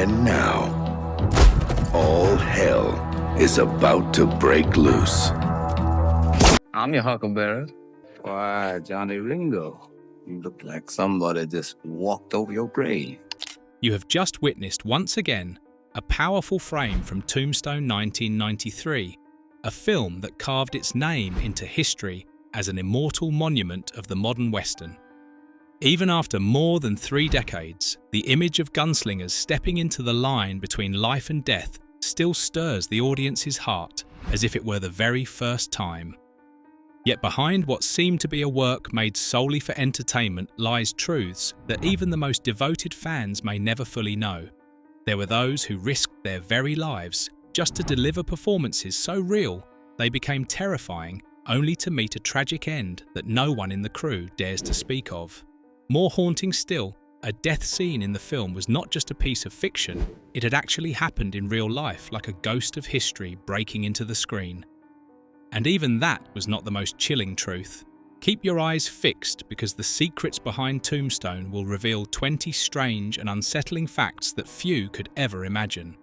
And now, all hell is about to break loose. I'm your huckleberry. Why, Johnny Ringo, you look like somebody just walked over your grave. You have just witnessed once again a powerful frame from Tombstone 1993, a film that carved its name into history as an immortal monument of the modern Western. Even after more than 3 decades, the image of gunslingers stepping into the line between life and death still stirs the audience's heart as if it were the very first time. Yet behind what seemed to be a work made solely for entertainment lies truths that even the most devoted fans may never fully know. There were those who risked their very lives just to deliver performances so real they became terrifying, only to meet a tragic end that no one in the crew dares to speak of. More haunting still, a death scene in the film was not just a piece of fiction, it had actually happened in real life, like a ghost of history breaking into the screen. And even that was not the most chilling truth. Keep your eyes fixed, because the secrets behind Tombstone will reveal 20 strange and unsettling facts that few could ever imagine.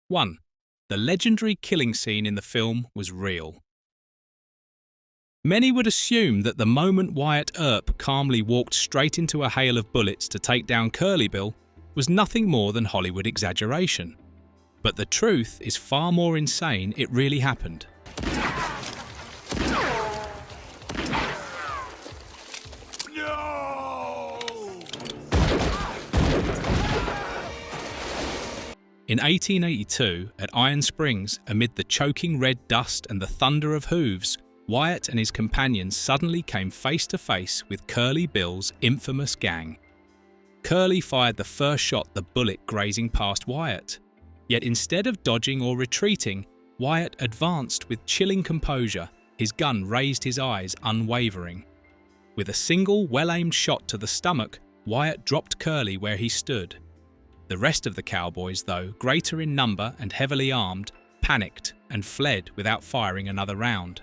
1. The legendary killing scene in the film was real. Many would assume that the moment Wyatt Earp calmly walked straight into a hail of bullets to take down Curly Bill was nothing more than Hollywood exaggeration. But the truth is far more insane. It really happened. In 1882, at Iron Springs, amid the choking red dust and the thunder of hooves, Wyatt and his companions suddenly came face to face with Curly Bill's infamous gang. Curly fired the first shot, the bullet grazing past Wyatt. Yet instead of dodging or retreating, Wyatt advanced with chilling composure, his gun raised, his eyes unwavering. With a single well-aimed shot to the stomach, Wyatt dropped Curly where he stood. The rest of the cowboys, though, greater in number and heavily armed, panicked and fled without firing another round.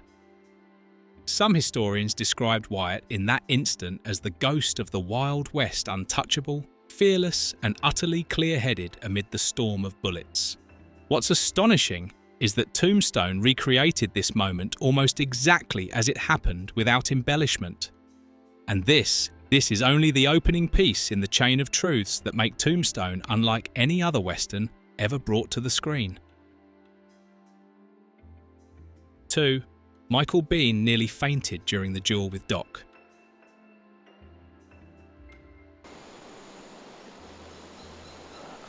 Some historians described Wyatt in that instant as the ghost of the Wild West, untouchable, fearless and utterly clear-headed amid the storm of bullets. What's astonishing is that Tombstone recreated this moment almost exactly as it happened without embellishment. And this is only the opening piece in the chain of truths that make Tombstone unlike any other Western ever brought to the screen. 2. Michael Biehn nearly fainted during the duel with Doc.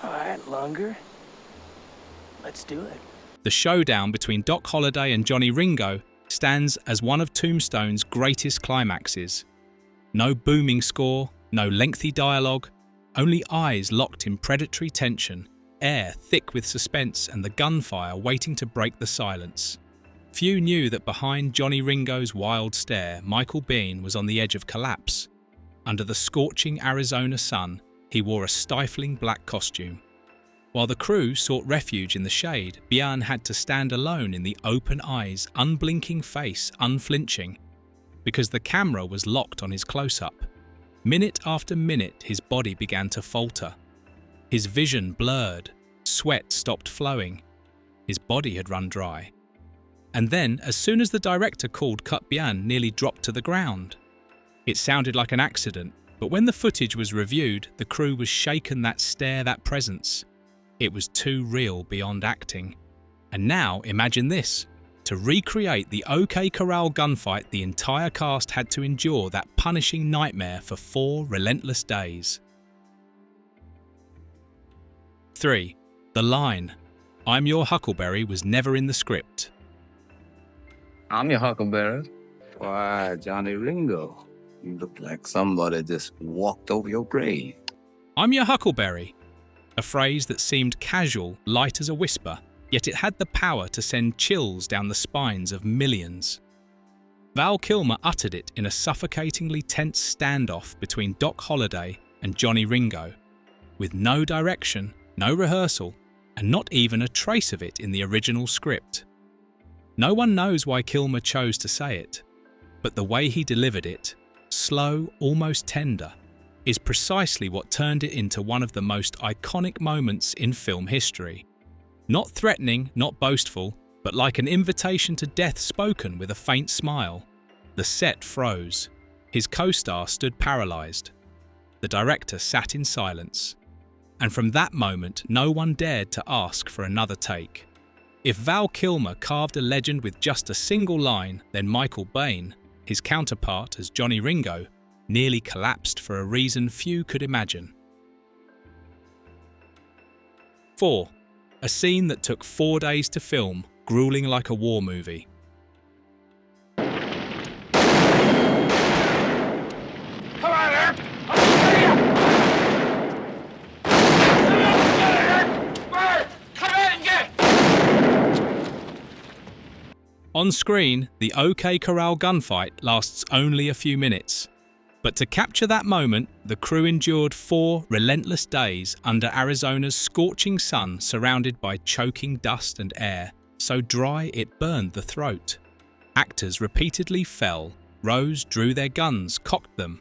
All right, longer. Let's do it. The showdown between Doc Holliday and Johnny Ringo stands as one of Tombstone's greatest climaxes. No booming score, no lengthy dialogue, only eyes locked in predatory tension, air thick with suspense and the gunfire waiting to break the silence. Few knew that behind Johnny Ringo's wild stare, Michael Biehn was on the edge of collapse. Under the scorching Arizona sun, he wore a stifling black costume. While the crew sought refuge in the shade, Biehn had to stand alone in the open eyes, unblinking face, unflinching, because the camera was locked on his close-up. Minute after minute, his body began to falter. His vision blurred, sweat stopped flowing. His body had run dry. And then, as soon as the director called cut, Biehn nearly dropped to the ground. It sounded like an accident, but when the footage was reviewed, the crew was shaken. That stare, that presence. It was too real beyond acting. And now, imagine this. To recreate the OK Corral gunfight, the entire cast had to endure that punishing nightmare for 4 relentless days. 3. The line, "I'm your huckleberry," was never in the script. I'm your huckleberry. Why, Johnny Ringo, you look like somebody just walked over your grave. "I'm your huckleberry," a phrase that seemed casual, light as a whisper, yet it had the power to send chills down the spines of millions. Val Kilmer uttered it in a suffocatingly tense standoff between Doc Holliday and Johnny Ringo, with no direction, no rehearsal, and not even a trace of it in the original script. No one knows why Kilmer chose to say it, but the way he delivered it, slow, almost tender, is precisely what turned it into one of the most iconic moments in film history. Not threatening, not boastful, but like an invitation to death spoken with a faint smile. The set froze. His co-star stood paralyzed. The director sat in silence. And from that moment, no one dared to ask for another take. If Val Kilmer carved a legend with just a single line, then Michael Biehn, his counterpart as Johnny Ringo, nearly collapsed for a reason few could imagine. 4. A scene that took 4 days to film, grueling like a war movie. Come on, Earp! I'll get you! Come in, get! On screen, the OK Corral gunfight lasts only a few minutes. But to capture that moment, the crew endured 4 relentless days under Arizona's scorching sun, surrounded by choking dust and air, so dry it burned the throat. Actors repeatedly fell, rose, drew their guns, cocked them,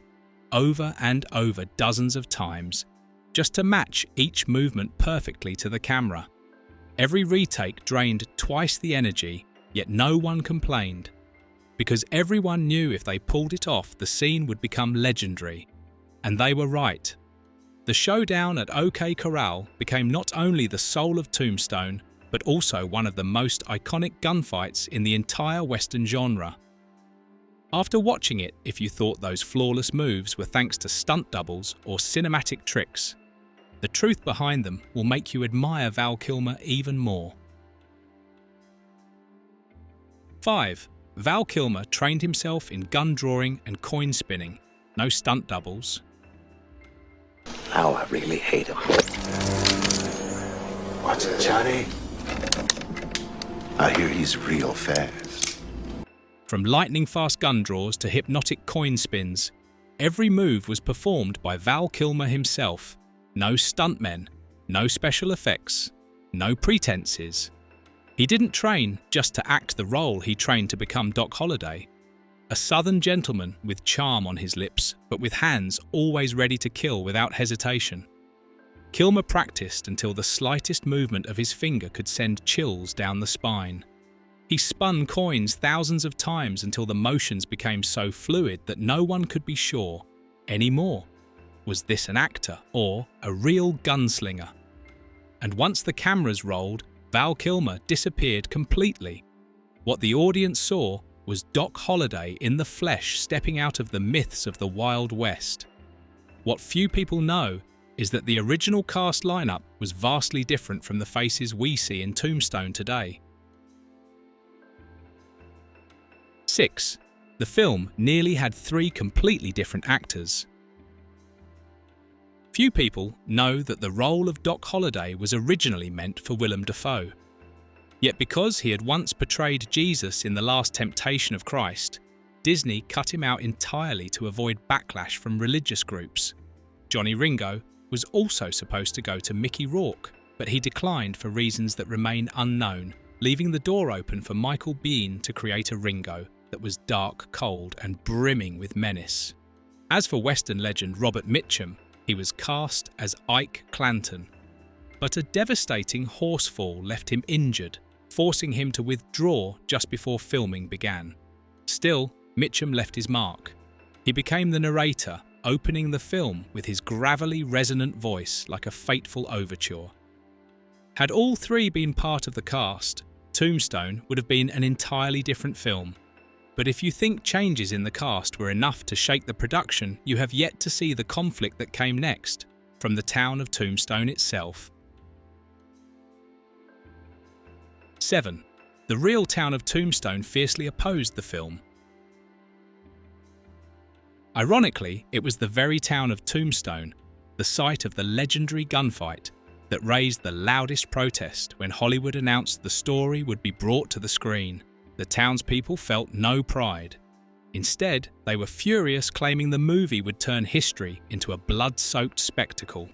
over and over dozens of times, just to match each movement perfectly to the camera. Every retake drained twice the energy, yet no one complained. Because everyone knew if they pulled it off, the scene would become legendary. And they were right. The showdown at OK Corral became not only the soul of Tombstone, but also one of the most iconic gunfights in the entire Western genre. After watching it, if you thought those flawless moves were thanks to stunt doubles or cinematic tricks, the truth behind them will make you admire Val Kilmer even more. 5. Val Kilmer trained himself in gun drawing and coin spinning, no stunt doubles. Now I really hate him. Watch it, Johnny. I hear he's real fast. From lightning-fast gun draws to hypnotic coin spins, every move was performed by Val Kilmer himself. No stuntmen, no special effects, no pretenses. He didn't train just to act the role, he trained to become Doc Holliday. A southern gentleman with charm on his lips, but with hands always ready to kill without hesitation. Kilmer practiced until the slightest movement of his finger could send chills down the spine. He spun coins thousands of times until the motions became so fluid that no one could be sure anymore. Was this an actor or a real gunslinger? And once the cameras rolled, Val Kilmer disappeared completely. What the audience saw was Doc Holliday in the flesh stepping out of the myths of the Wild West. What few people know is that the original cast lineup was vastly different from the faces we see in Tombstone today. 6. The film nearly had 3 completely different actors. Few people know that the role of Doc Holliday was originally meant for Willem Dafoe. Yet because he had once portrayed Jesus in The Last Temptation of Christ, Disney cut him out entirely to avoid backlash from religious groups. Johnny Ringo was also supposed to go to Mickey Rourke, but he declined for reasons that remain unknown, leaving the door open for Michael Biehn to create a Ringo that was dark, cold, and brimming with menace. As for Western legend Robert Mitchum, he was cast as Ike Clanton. But a devastating horsefall left him injured, forcing him to withdraw just before filming began. Still, Mitchum left his mark. He became the narrator, opening the film with his gravelly, resonant voice like a fateful overture. Had all 3 been part of the cast, Tombstone would have been an entirely different film. But if you think changes in the cast were enough to shake the production, you have yet to see the conflict that came next, from the town of Tombstone itself. 7. The real town of Tombstone fiercely opposed the film. Ironically, it was the very town of Tombstone, the site of the legendary gunfight, that raised the loudest protest when Hollywood announced the story would be brought to the screen. The townspeople felt no pride. Instead, they were furious, claiming the movie would turn history into a blood-soaked spectacle.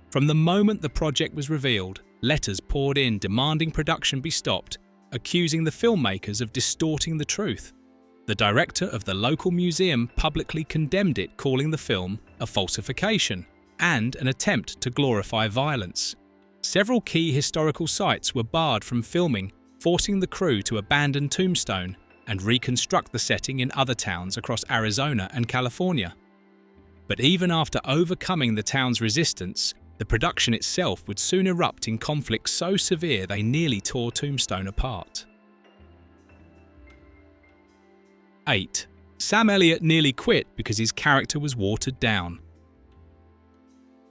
From the moment the project was revealed, letters poured in demanding production be stopped, accusing the filmmakers of distorting the truth. The director of the local museum publicly condemned it, calling the film a falsification and an attempt to glorify violence. Several key historical sites were barred from filming, forcing the crew to abandon Tombstone and reconstruct the setting in other towns across Arizona and California. But even after overcoming the town's resistance, the production itself would soon erupt in conflicts so severe they nearly tore Tombstone apart. 8. Sam Elliott nearly quit because his character was watered down.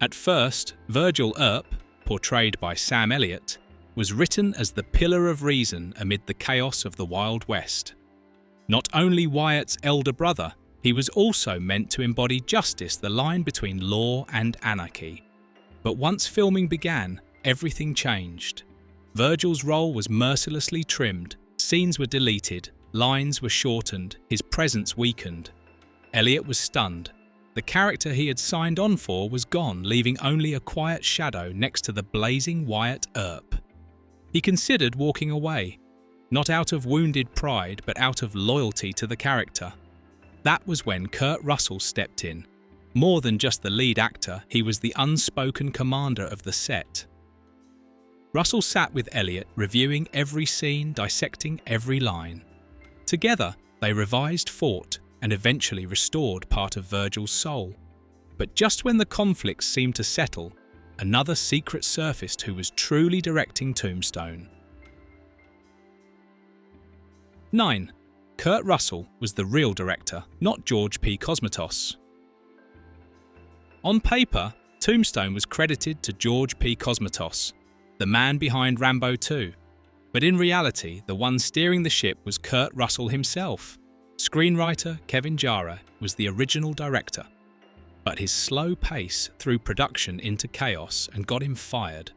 At first, Virgil Earp, portrayed by Sam Elliott, was written as the pillar of reason amid the chaos of the Wild West. Not only Wyatt's elder brother, he was also meant to embody justice, the line between law and anarchy. But once filming began, everything changed. Virgil's role was mercilessly trimmed, scenes were deleted, lines were shortened, his presence weakened. Elliott was stunned. The character he had signed on for was gone, leaving only a quiet shadow next to the blazing Wyatt Earp. He considered walking away, not out of wounded pride, but out of loyalty to the character. That was when Kurt Russell stepped in. More than just the lead actor, he was the unspoken commander of the set. Russell sat with Elliott, reviewing every scene, dissecting every line. Together, they revised, fought, and eventually restored part of Virgil's soul. But just when the conflicts seemed to settle, another secret surfaced who was truly directing Tombstone. 9. Kurt Russell was the real director, not George P. Cosmatos. On paper, Tombstone was credited to George P. Cosmatos, the man behind Rambo 2. But in reality, the one steering the ship was Kurt Russell himself. Screenwriter Kevin Jarrah was the original director. But his slow pace threw production into chaos and got him fired.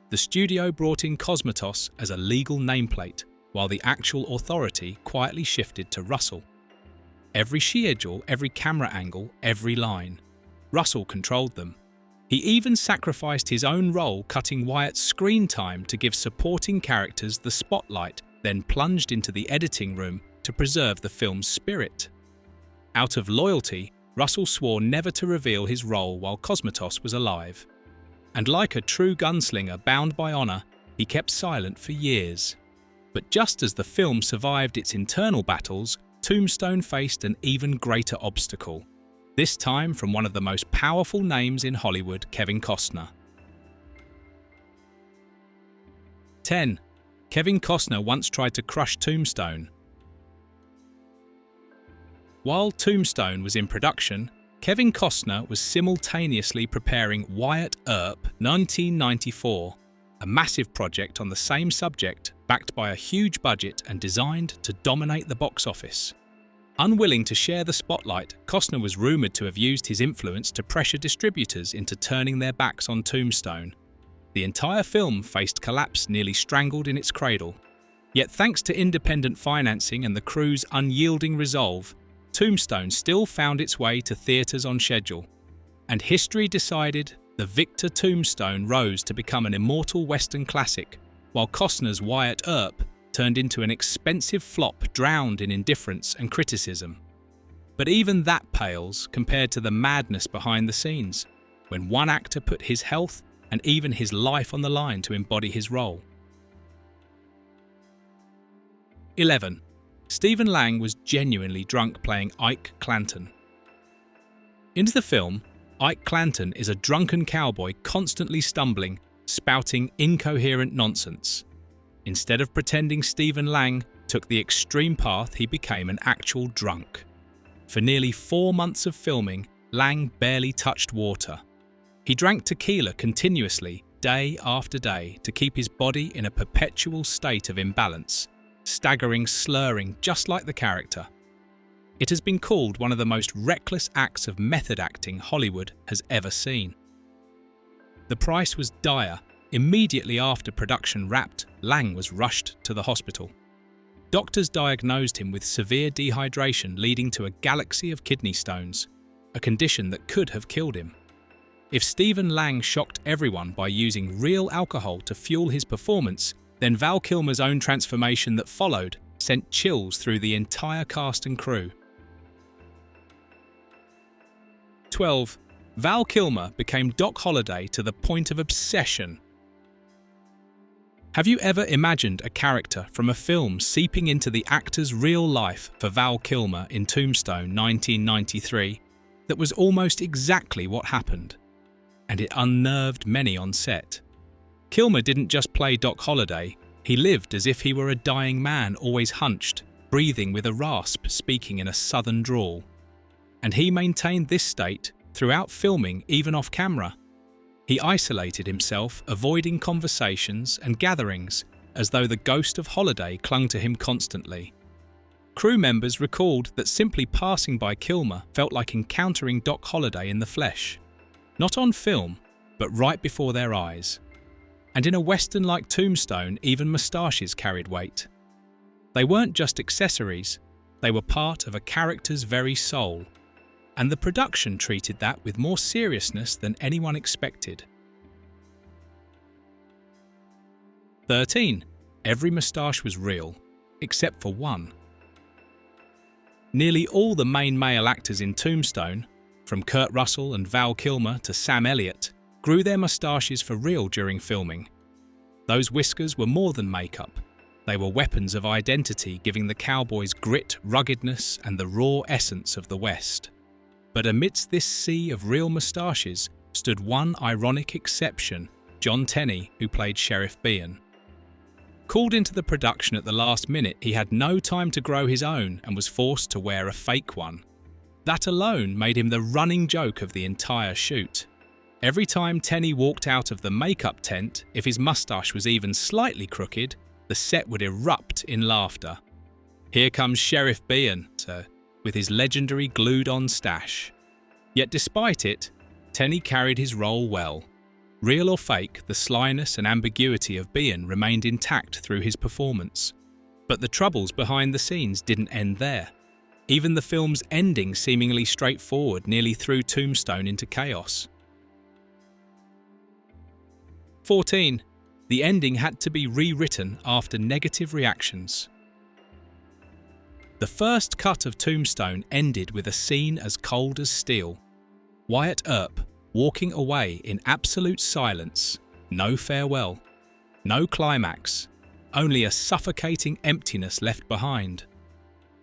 The studio brought in Cosmatos as a legal nameplate, while the actual authority quietly shifted to Russell. Every schedule, every camera angle, every line. Russell controlled them. He even sacrificed his own role, cutting Wyatt's screen time to give supporting characters the spotlight, then plunged into the editing room to preserve the film's spirit. Out of loyalty, Russell swore never to reveal his role while Cosmatos was alive. And like a true gunslinger bound by honor, he kept silent for years. But just as the film survived its internal battles, Tombstone faced an even greater obstacle. This time from one of the most powerful names in Hollywood, Kevin Costner. 10. Kevin Costner once tried to crush Tombstone. While Tombstone was in production, Kevin Costner was simultaneously preparing Wyatt Earp 1994, a massive project on the same subject, backed by a huge budget and designed to dominate the box office. Unwilling to share the spotlight, Costner was rumoured to have used his influence to pressure distributors into turning their backs on Tombstone. The entire film faced collapse, nearly strangled in its cradle. Yet thanks to independent financing and the crew's unyielding resolve, Tombstone still found its way to theatres on schedule. And history decided the victor Tombstone rose to become an immortal Western classic, while Costner's Wyatt Earp turned into an expensive flop drowned in indifference and criticism. But even that pales compared to the madness behind the scenes, when one actor put his health and even his life on the line to embody his role. 11. Stephen Lang was genuinely drunk playing Ike Clanton. In the film, Ike Clanton is a drunken cowboy constantly stumbling, spouting incoherent nonsense. Instead of pretending, Stephen Lang took the extreme path. He became an actual drunk. For nearly 4 months of filming, Lang barely touched water. He drank tequila continuously, day after day, to keep his body in a perpetual state of imbalance, staggering, slurring, just like the character. It has been called one of the most reckless acts of method acting Hollywood has ever seen. The price was dire. Immediately after production wrapped, Lang was rushed to the hospital. Doctors diagnosed him with severe dehydration, leading to a galaxy of kidney stones, a condition that could have killed him. If Stephen Lang shocked everyone by using real alcohol to fuel his performance, then Val Kilmer's own transformation that followed sent chills through the entire cast and crew. 12. Val Kilmer became Doc Holliday to the point of obsession. Have you ever imagined a character from a film seeping into the actor's real life for Val Kilmer in Tombstone 1993 that was almost exactly what happened? And it unnerved many on set. Kilmer didn't just play Doc Holliday, he lived as if he were a dying man, always hunched, breathing with a rasp, speaking in a southern drawl. And he maintained this state throughout filming, even off camera. He isolated himself, avoiding conversations and gatherings, as though the ghost of Holliday clung to him constantly. Crew members recalled that simply passing by Kilmer felt like encountering Doc Holliday in the flesh. Not on film, but right before their eyes. And in a western like Tombstone, even moustaches carried weight. They weren't just accessories, they were part of a character's very soul. And the production treated that with more seriousness than anyone expected. 13. Every moustache was real, except for one. Nearly all the main male actors in Tombstone, from Kurt Russell and Val Kilmer to Sam Elliott, grew their moustaches for real during filming. Those whiskers were more than makeup. They were weapons of identity, giving the cowboys grit, ruggedness, and the raw essence of the West. But amidst this sea of real moustaches stood one ironic exception, John Tenney, who played Sheriff Bean. Called into the production at the last minute, he had no time to grow his own and was forced to wear a fake one. That alone made him the running joke of the entire shoot. Every time Tenney walked out of the makeup tent, if his moustache was even slightly crooked, the set would erupt in laughter. Here comes Sheriff Bean, with his legendary glued-on stash. Yet despite it, Tenney carried his role well. Real or fake, the slyness and ambiguity of Bean remained intact through his performance. But the troubles behind the scenes didn't end there. Even the film's ending seemingly straightforward nearly threw Tombstone into chaos. 14. The ending had to be rewritten after negative reactions. The first cut of Tombstone ended with a scene as cold as steel. Wyatt Earp walking away in absolute silence, no farewell, no climax, only a suffocating emptiness left behind.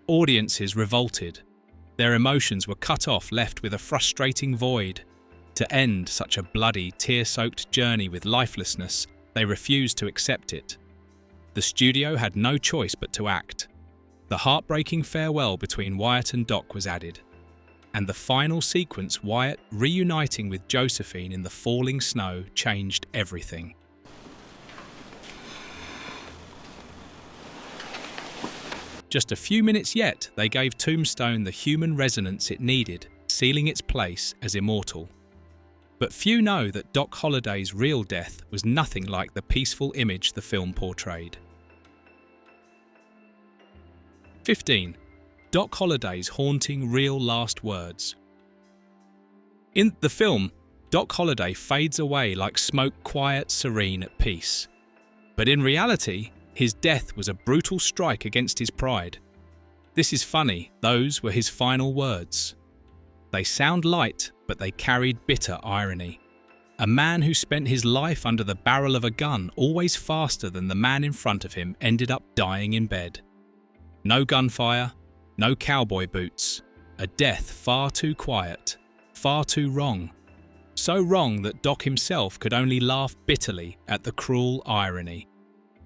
Audiences revolted. Their emotions were cut off, left with a frustrating void. To end such a bloody, tear-soaked journey with lifelessness, they refused to accept it. The studio had no choice but to act. The heartbreaking farewell between Wyatt and Doc was added, and the final sequence, Wyatt reuniting with Josephine in the falling snow, changed everything. Just a few minutes yet, they gave Tombstone the human resonance it needed, sealing its place as immortal. But few know that Doc Holliday's real death was nothing like the peaceful image the film portrayed. 15. Doc Holliday's haunting real last words. In the film, Doc Holliday fades away like smoke, quiet, serene, at peace. But in reality, his death was a brutal strike against his pride. This is funny, those were his final words. They sound light, but they carried bitter irony. A man who spent his life under the barrel of a gun, always faster than the man in front of him, ended up dying in bed. No gunfire, no cowboy boots, a death far too quiet, far too wrong. So wrong that Doc himself could only laugh bitterly at the cruel irony.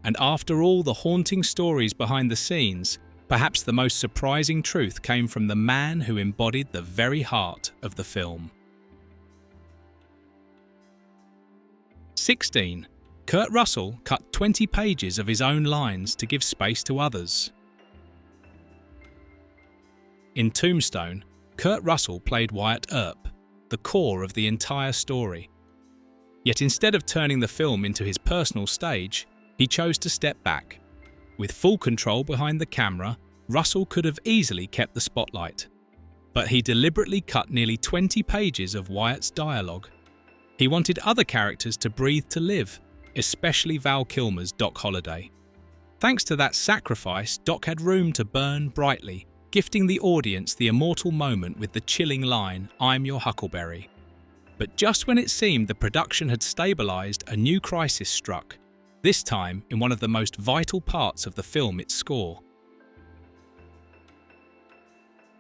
And after all the haunting stories behind the scenes, perhaps the most surprising truth came from the man who embodied the very heart of the film. 16. Kurt Russell cut 20 pages of his own lines to give space to others. In Tombstone, Kurt Russell played Wyatt Earp, the core of the entire story. Yet instead of turning the film into his personal stage, he chose to step back. With full control behind the camera, Russell could have easily kept the spotlight. But he deliberately cut nearly 20 pages of Wyatt's dialogue. He wanted other characters to breathe to live, especially Val Kilmer's Doc Holliday. Thanks to that sacrifice, Doc had room to burn brightly, gifting the audience the immortal moment with the chilling line, "I'm your huckleberry." But just when it seemed the production had stabilised, a new crisis struck, this time in one of the most vital parts of the film, its score.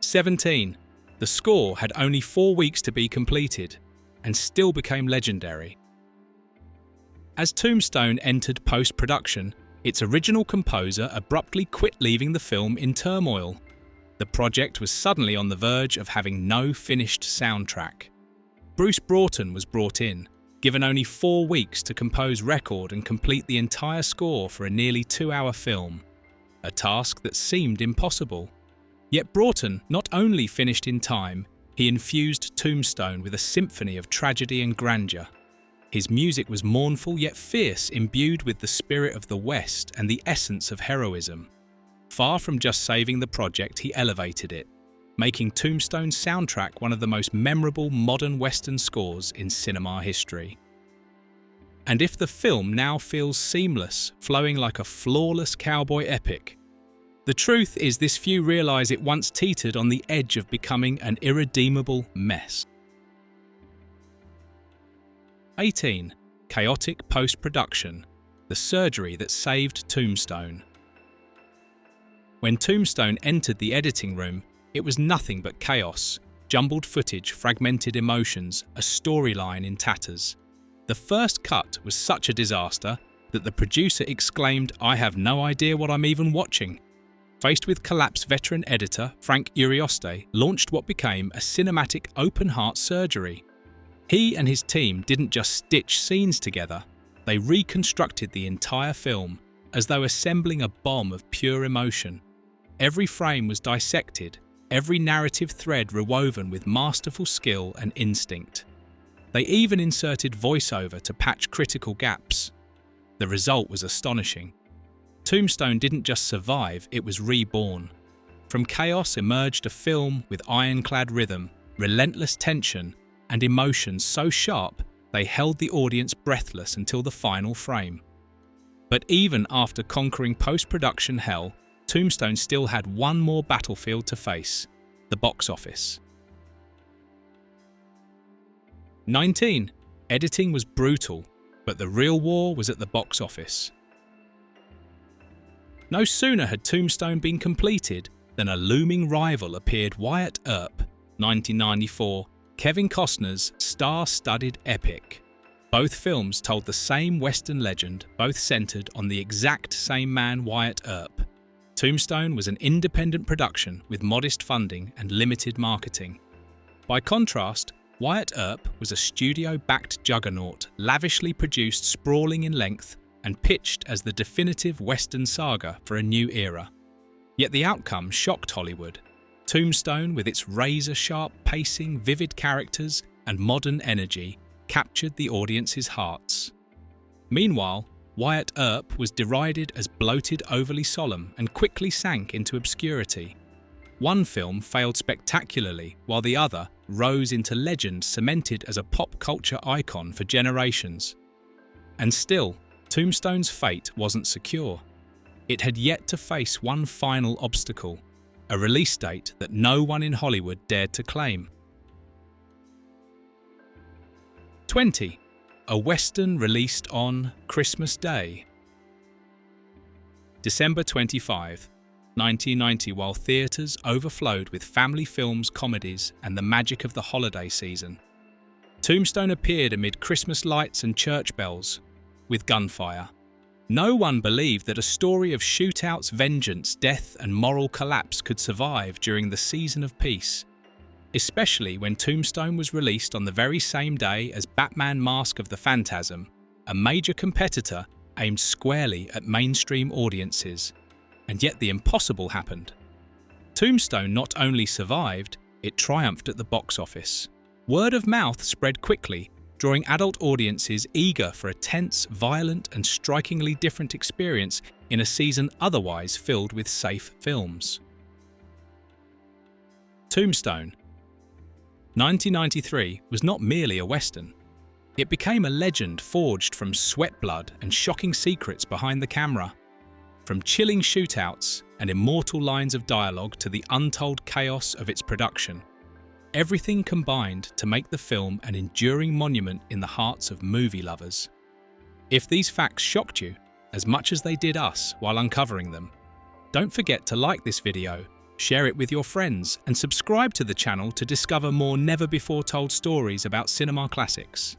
17. The score had only 4 weeks to be completed, and still became legendary. As Tombstone entered post-production, its original composer abruptly quit, leaving the film in turmoil. The project was suddenly on the verge of having no finished soundtrack. Bruce Broughton was brought in, given only 4 weeks to compose, record and complete the entire score for a nearly 2-hour film, a task that seemed impossible. Yet Broughton not only finished in time, he infused Tombstone with a symphony of tragedy and grandeur. His music was mournful yet fierce, imbued with the spirit of the West and the essence of heroism. Far from just saving the project, he elevated it, making Tombstone's soundtrack one of the most memorable modern Western scores in cinema history. And if the film now feels seamless, flowing like a flawless cowboy epic, the truth is this few realise it once teetered on the edge of becoming an irredeemable mess. 18. Chaotic post-production, the surgery that saved Tombstone. When Tombstone entered the editing room, it was nothing but chaos, jumbled footage, fragmented emotions, a storyline in tatters. The first cut was such a disaster that the producer exclaimed, "I have no idea what I'm even watching." Faced with collapse, veteran editor Frank Urioste launched what became a cinematic open-heart surgery. He and his team didn't just stitch scenes together, they reconstructed the entire film, as though assembling a bomb of pure emotion. Every frame was dissected, every narrative thread rewoven with masterful skill and instinct. They even inserted voiceover to patch critical gaps. The result was astonishing. Tombstone didn't just survive, it was reborn. From chaos emerged a film with ironclad rhythm, relentless tension, and emotions so sharp they held the audience breathless until the final frame. But even after conquering post-production hell, Tombstone still had one more battlefield to face: the box office. 19. Editing was brutal, but the real war was at the box office. No sooner had Tombstone been completed than a looming rival appeared: Wyatt Earp, 1994, Kevin Costner's star-studded epic. Both films told the same Western legend, both centered on the exact same man, Wyatt Earp. Tombstone was an independent production with modest funding and limited marketing. By contrast, Wyatt Earp was a studio-backed juggernaut, lavishly produced, sprawling in length, and pitched as the definitive Western saga for a new era. Yet the outcome shocked Hollywood. Tombstone, with its razor-sharp pacing, vivid characters, and modern energy, captured the audience's hearts. Meanwhile, Wyatt Earp was derided as bloated, overly solemn, and quickly sank into obscurity. One film failed spectacularly, while the other rose into legend, cemented as a pop culture icon for generations. And still, Tombstone's fate wasn't secure. It had yet to face one final obstacle: a release date that no one in Hollywood dared to claim. 20. A Western released on Christmas Day. December 25, 1990, while theatres overflowed with family films, comedies, and the magic of the holiday season, Tombstone appeared amid Christmas lights and church bells, with gunfire. No one believed that a story of shootouts, vengeance, death, and moral collapse could survive during the season of peace, especially when Tombstone was released on the very same day as Batman: Mask of the Phantasm, a major competitor aimed squarely at mainstream audiences. And yet the impossible happened. Tombstone not only survived, it triumphed at the box office. Word of mouth spread quickly, drawing adult audiences eager for a tense, violent, and strikingly different experience in a season otherwise filled with safe films. Tombstone. 1993 was not merely a Western. It became a legend forged from sweat, blood, and shocking secrets behind the camera. From chilling shootouts and immortal lines of dialogue to the untold chaos of its production, everything combined to make the film an enduring monument in the hearts of movie lovers. If these facts shocked you as much as they did us while uncovering them, don't forget to like this video, share it with your friends, and subscribe to the channel to discover more never-before-told stories about cinema classics.